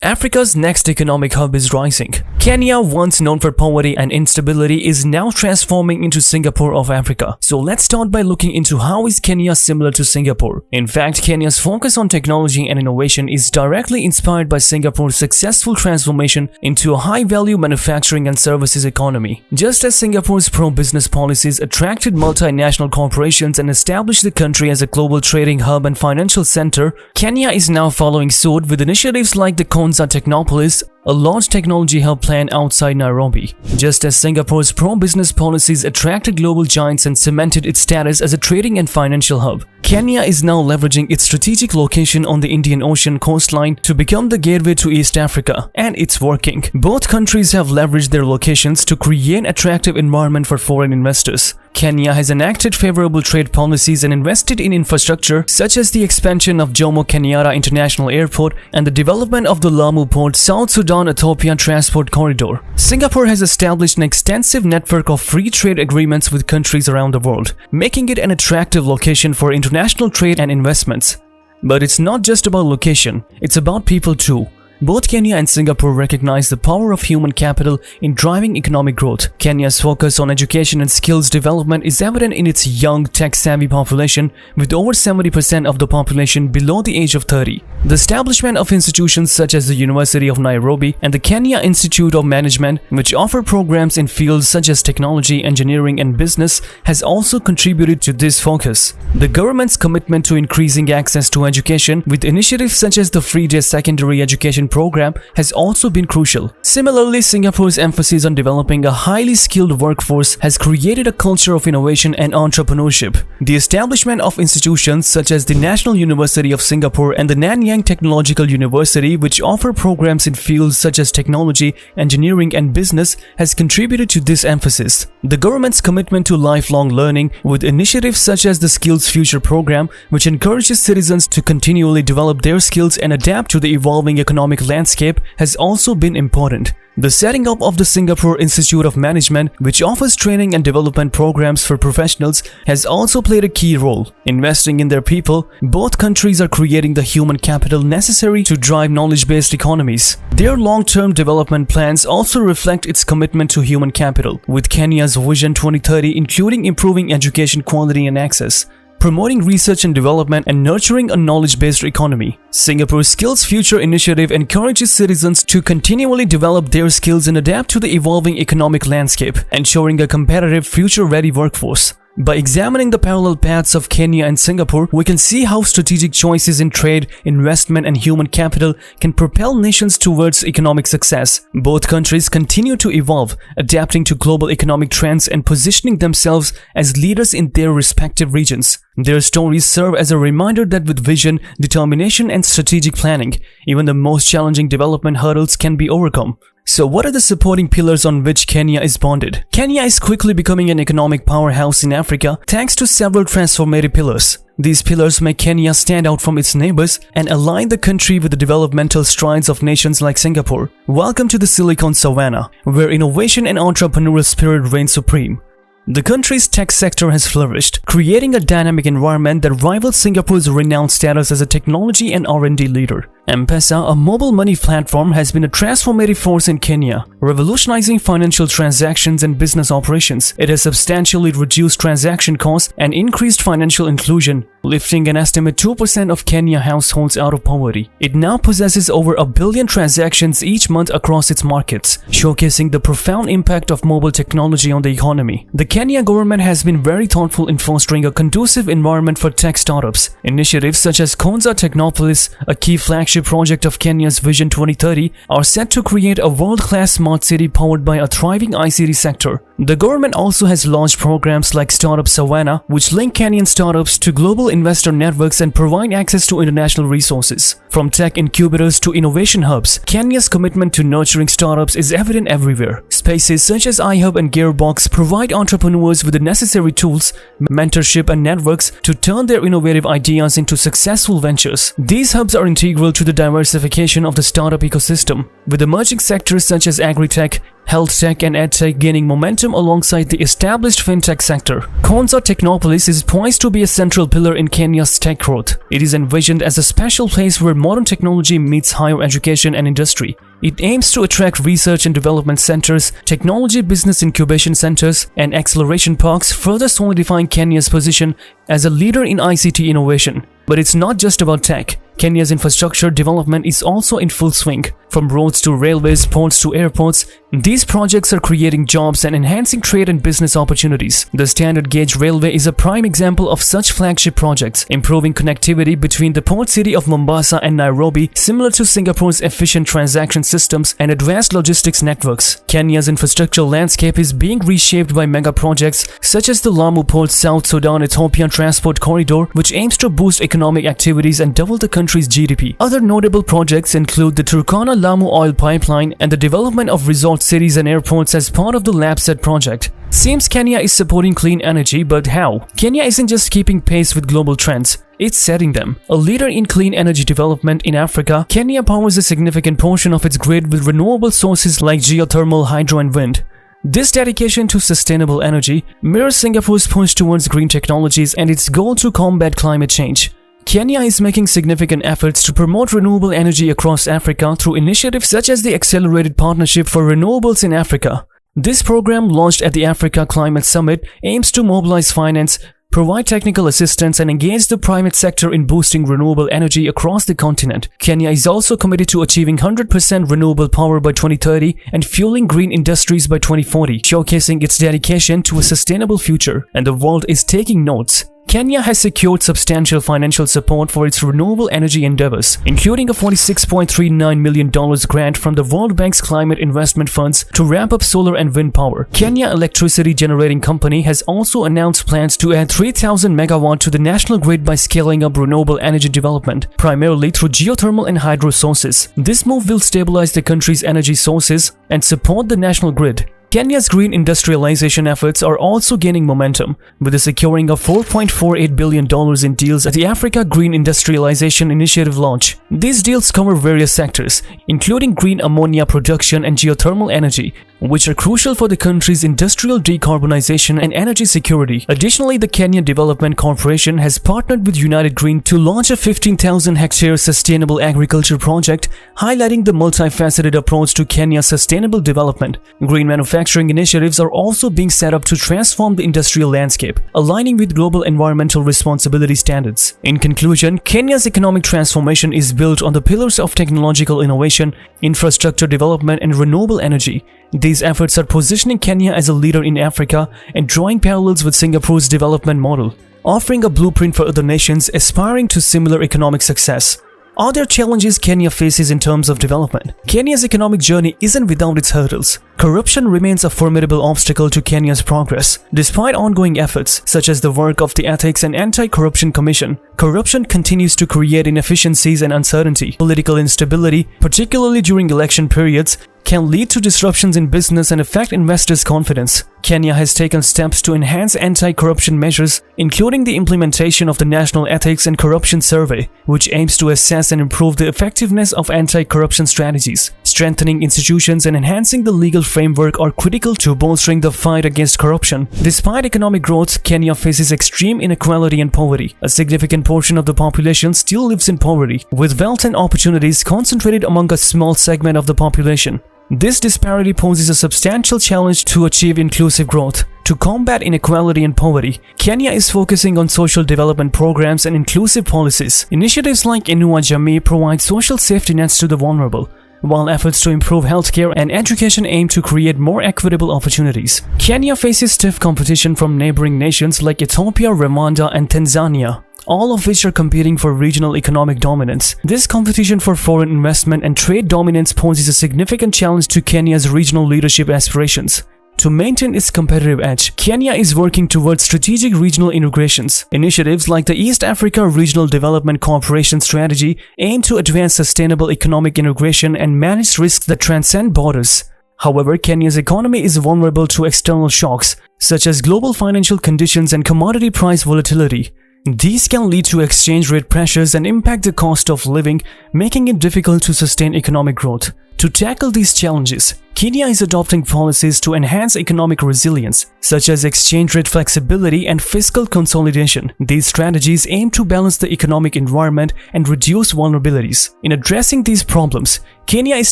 Africa's next economic hub is rising. Kenya, once known for poverty and instability, is now transforming into Singapore of Africa. So let's start by looking into how is Kenya similar to Singapore. In fact, Kenya's focus on technology and innovation is directly inspired by Singapore's successful transformation into a high-value manufacturing and services economy. Just as Singapore's pro-business policies attracted multinational corporations and established the country as a global trading hub and financial center, Kenya is now following suit with initiatives like the Konza Technopolis, a large technology hub planned outside Nairobi. Just as Singapore's pro-business policies attracted global giants and cemented its status as a trading and financial hub, Kenya is now leveraging its strategic location on the Indian Ocean coastline to become the gateway to East Africa, and it's working. Both countries have leveraged their locations to create an attractive environment for foreign investors. Kenya has enacted favorable trade policies and invested in infrastructure such as the expansion of Jomo Kenyatta International Airport and the development of the Lamu Port South Sudan-Ethiopia Transport Corridor. Singapore has established an extensive network of free trade agreements with countries around the world, making it an attractive location for international trade and investments. But it's not just about location, it's about people too. Both Kenya and Singapore recognize the power of human capital in driving economic growth. Kenya's focus on education and skills development is evident in its young, tech-savvy population, with over 70% of the population below the age of 30. The establishment of institutions such as the University of Nairobi and the Kenya Institute of Management, which offer programs in fields such as technology, engineering, and business, has also contributed to this focus. The government's commitment to increasing access to education, with initiatives such as the Free Day Secondary Education program, has also been crucial. Similarly, Singapore's emphasis on developing a highly skilled workforce has created a culture of innovation and entrepreneurship. The establishment of institutions such as the National University of Singapore and the Nanyang Technological University, which offer programs in fields such as technology, engineering, and business, has contributed to this emphasis. The government's commitment to lifelong learning, with initiatives such as the Skills Future program, which encourages citizens to continually develop their skills and adapt to the evolving economic landscape, has also been important. The setting up of the Singapore Institute of Management, which offers training and development programs for professionals, has also played a key role. Investing in their people, both countries are creating the human capital necessary to drive knowledge-based economies. Their long-term development plans also reflect its commitment to human capital, with Kenya's Vision 2030 including improving education quality and access, promoting research and development, and nurturing a knowledge-based economy. Singapore's Skills Future initiative encourages citizens to continually develop their skills and adapt to the evolving economic landscape, ensuring a competitive, future-ready workforce. By examining the parallel paths of Kenya and Singapore, we can see how strategic choices in trade, investment, and human capital can propel nations towards economic success. Both countries continue to evolve, adapting to global economic trends and positioning themselves as leaders in their respective regions. Their stories serve as a reminder that with vision, determination, and strategic planning, even the most challenging development hurdles can be overcome. So what are the supporting pillars on which Kenya is bonded? Kenya is quickly becoming an economic powerhouse in Africa thanks to several transformative pillars. These pillars make Kenya stand out from its neighbors and align the country with the developmental strides of nations like Singapore. Welcome to the Silicon Savannah, where innovation and entrepreneurial spirit reign supreme. The country's tech sector has flourished, creating a dynamic environment that rivals Singapore's renowned status as a technology and R&D leader. M-Pesa, a mobile money platform, has been a transformative force in Kenya, revolutionizing financial transactions and business operations. It has substantially reduced transaction costs and increased financial inclusion, lifting an estimate 2% of Kenya households out of poverty. It now possesses over 1 billion transactions each month across its markets, showcasing the profound impact of mobile technology on the economy. The Kenya government has been very thoughtful in fostering a conducive environment for tech startups. Initiatives such as Konza Technopolis, a key flagship project of Kenya's Vision 2030, are set to create a world-class smart city powered by a thriving ICT sector. The government also has launched programs like Startup Savannah, which link Kenyan startups to global investor networks and provide access to international resources. From tech incubators to innovation hubs, Kenya's commitment to nurturing startups is evident everywhere. Spaces such as iHub and Gearbox provide entrepreneurs with the necessary tools, mentorship, and networks to turn their innovative ideas into successful ventures. These hubs are integral to the diversification of the startup ecosystem, with emerging sectors such as agri-tech, health tech and edtech gaining momentum alongside the established fintech sector. Konza Technopolis is poised to be a central pillar in Kenya's tech growth. It is envisioned as a special place where modern technology meets higher education and industry. It aims to attract research and development centers, technology business incubation centers, and acceleration parks, further solidifying Kenya's position as a leader in ICT innovation. But it's not just about tech. Kenya's infrastructure development is also in full swing. From roads to railways, ports to airports, these projects are creating jobs and enhancing trade and business opportunities. The Standard Gauge Railway is a prime example of such flagship projects, improving connectivity between the port city of Mombasa and Nairobi, similar to Singapore's efficient transaction systems and advanced logistics networks. Kenya's infrastructure landscape is being reshaped by mega projects such as the Lamu Port South Sudan Ethiopian Transport Corridor, which aims to boost economic activities and double the country's GDP. Other notable projects include the Turkana-Lamu oil pipeline and the development of resort cities and airports as part of the LabSat project. Seems Kenya is supporting clean energy, but how? Kenya isn't just keeping pace with global trends, it's setting them. A leader in clean energy development in Africa, Kenya powers a significant portion of its grid with renewable sources like geothermal, hydro and wind. This dedication to sustainable energy mirrors Singapore's push towards green technologies and its goal to combat climate change. Kenya is making significant efforts to promote renewable energy across Africa through initiatives such as the Accelerated Partnership for Renewables in Africa. This program, launched at the Africa Climate Summit, aims to mobilize finance, provide technical assistance and engage the private sector in boosting renewable energy across the continent. Kenya is also committed to achieving 100% renewable power by 2030 and fueling green industries by 2040, showcasing its dedication to a sustainable future. And the world is taking notes. Kenya has secured substantial financial support for its renewable energy endeavors, including a $46.39 million grant from the World Bank's climate investment funds to ramp up solar and wind power. Kenya Electricity Generating Company has also announced plans to add 3,000 megawatt to the national grid by scaling up renewable energy development, primarily through geothermal and hydro sources. This move will stabilize the country's energy sources and support the national grid. Kenya's green industrialization efforts are also gaining momentum, with the securing of $4.48 billion in deals at the Africa Green Industrialization Initiative launch. These deals cover various sectors, including green ammonia production and geothermal energy, which are crucial for the country's industrial decarbonization and energy security. Additionally, the Kenya Development Corporation has partnered with United Green to launch a 15,000-hectare sustainable agriculture project, highlighting the multifaceted approach to Kenya's sustainable development. Green manufacturing initiatives are also being set up to transform the industrial landscape, aligning with global environmental responsibility standards. In conclusion, Kenya's economic transformation is built on the pillars of technological innovation, infrastructure development, and renewable energy. These efforts are positioning Kenya as a leader in Africa and drawing parallels with Singapore's development model, offering a blueprint for other nations aspiring to similar economic success. Are there challenges Kenya faces in terms of development? Kenya's economic journey isn't without its hurdles. Corruption remains a formidable obstacle to Kenya's progress. Despite ongoing efforts, such as the work of the Ethics and Anti-Corruption Commission, corruption continues to create inefficiencies and uncertainty. Political instability, particularly during election periods, can lead to disruptions in business and affect investors' confidence. Kenya has taken steps to enhance anti-corruption measures, including the implementation of the National Ethics and Corruption Survey, which aims to assess and improve the effectiveness of anti-corruption strategies. Strengthening institutions and enhancing the legal framework are critical to bolstering the fight against corruption. Despite economic growth, Kenya faces extreme inequality and poverty. A significant portion of the population still lives in poverty, with wealth and opportunities concentrated among a small segment of the population. This disparity poses a substantial challenge to achieve inclusive growth. To combat inequality and poverty, Kenya is focusing on social development programs and inclusive policies. Initiatives like Inua Jamii provide social safety nets to the vulnerable, while efforts to improve healthcare and education aim to create more equitable opportunities. Kenya faces stiff competition from neighboring nations like Ethiopia, Rwanda, and Tanzania, all of which are competing for regional economic dominance. This competition for foreign investment and trade dominance poses a significant challenge to Kenya's regional leadership aspirations. To maintain its competitive edge, Kenya is working towards strategic regional integrations. Initiatives like the East Africa Regional Development Cooperation Strategy aim to advance sustainable economic integration and manage risks that transcend borders. However, Kenya's economy is vulnerable to external shocks, such as global financial conditions and commodity price volatility. These can lead to exchange rate pressures and impact the cost of living, making it difficult to sustain economic growth. To tackle these challenges, Kenya is adopting policies to enhance economic resilience, such as exchange rate flexibility and fiscal consolidation. These strategies aim to balance the economic environment and reduce vulnerabilities. In addressing these problems, Kenya is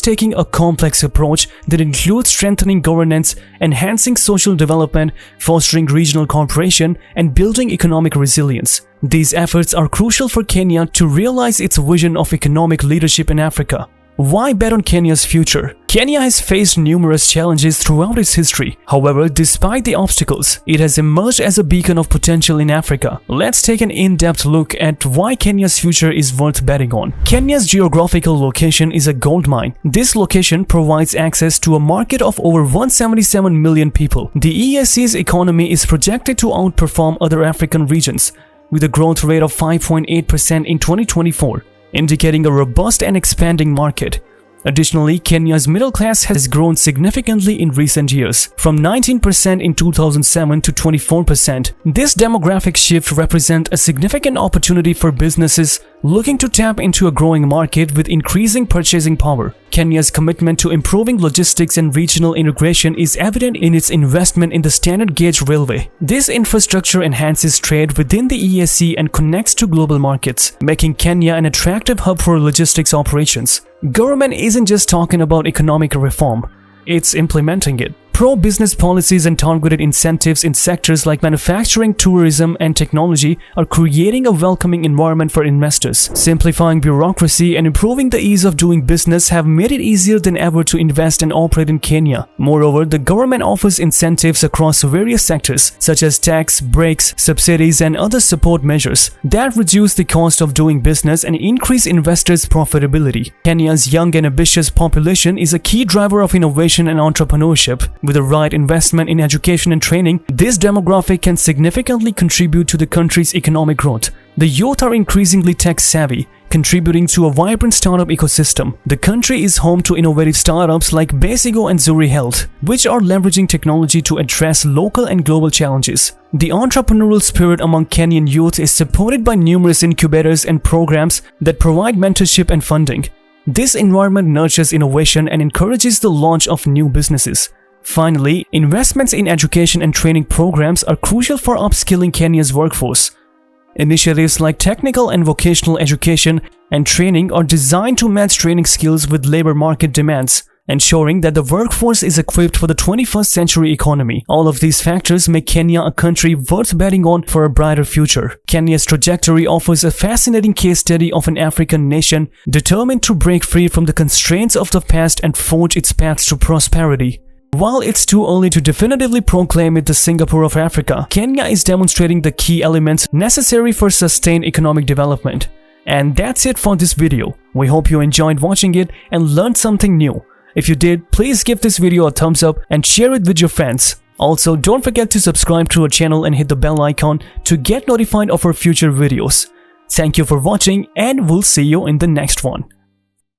taking a complex approach that includes strengthening governance, enhancing social development, fostering regional cooperation, and building economic resilience. These efforts are crucial for Kenya to realize its vision of economic leadership in Africa. Why bet on Kenya's future? Kenya has faced numerous challenges throughout its history. However, despite the obstacles, it has emerged as a beacon of potential in Africa. Let's take an in-depth look at why Kenya's future is worth betting on. Kenya's geographical location is a goldmine. This location provides access to a market of over 177 million people. The EAC's economy is projected to outperform other African regions, with a growth rate of 5.8% in 2024. Indicating a robust and expanding market. Additionally, Kenya's middle class has grown significantly in recent years, from 19% in 2007 to 24%. This demographic shift represents a significant opportunity for businesses looking to tap into a growing market with increasing purchasing power. Kenya's commitment to improving logistics and regional integration is evident in its investment in the standard gauge railway. This infrastructure enhances trade within the EAC and connects to global markets, making Kenya an attractive hub for logistics operations. Government isn't just talking about economic reform, it's implementing it. Pro-business policies and targeted incentives in sectors like manufacturing, tourism, and technology are creating a welcoming environment for investors. Simplifying bureaucracy and improving the ease of doing business have made it easier than ever to invest and operate in Kenya. Moreover, the government offers incentives across various sectors, such as tax breaks, subsidies, and other support measures that reduce the cost of doing business and increase investors' profitability. Kenya's young and ambitious population is a key driver of innovation and entrepreneurship. With the right investment in education and training, this demographic can significantly contribute to the country's economic growth. The youth are increasingly tech-savvy, contributing to a vibrant startup ecosystem. The country is home to innovative startups like Basigo and Zuri Health, which are leveraging technology to address local and global challenges. The entrepreneurial spirit among Kenyan youth is supported by numerous incubators and programs that provide mentorship and funding. This environment nurtures innovation and encourages the launch of new businesses. Finally, investments in education and training programs are crucial for upskilling Kenya's workforce. Initiatives like technical and vocational education and training are designed to match training skills with labor market demands, ensuring that the workforce is equipped for the 21st century economy. All of these factors make Kenya a country worth betting on for a brighter future. Kenya's trajectory offers a fascinating case study of an African nation determined to break free from the constraints of the past and forge its path to prosperity. While it's too early to definitively proclaim it the Singapore of Africa, Kenya is demonstrating the key elements necessary for sustained economic development. And that's it for this video. We hope you enjoyed watching it and learned something new. If you did, please give this video a thumbs up and share it with your friends. Also, don't forget to subscribe to our channel and hit the bell icon to get notified of our future videos. Thank you for watching, and we'll see you in the next one.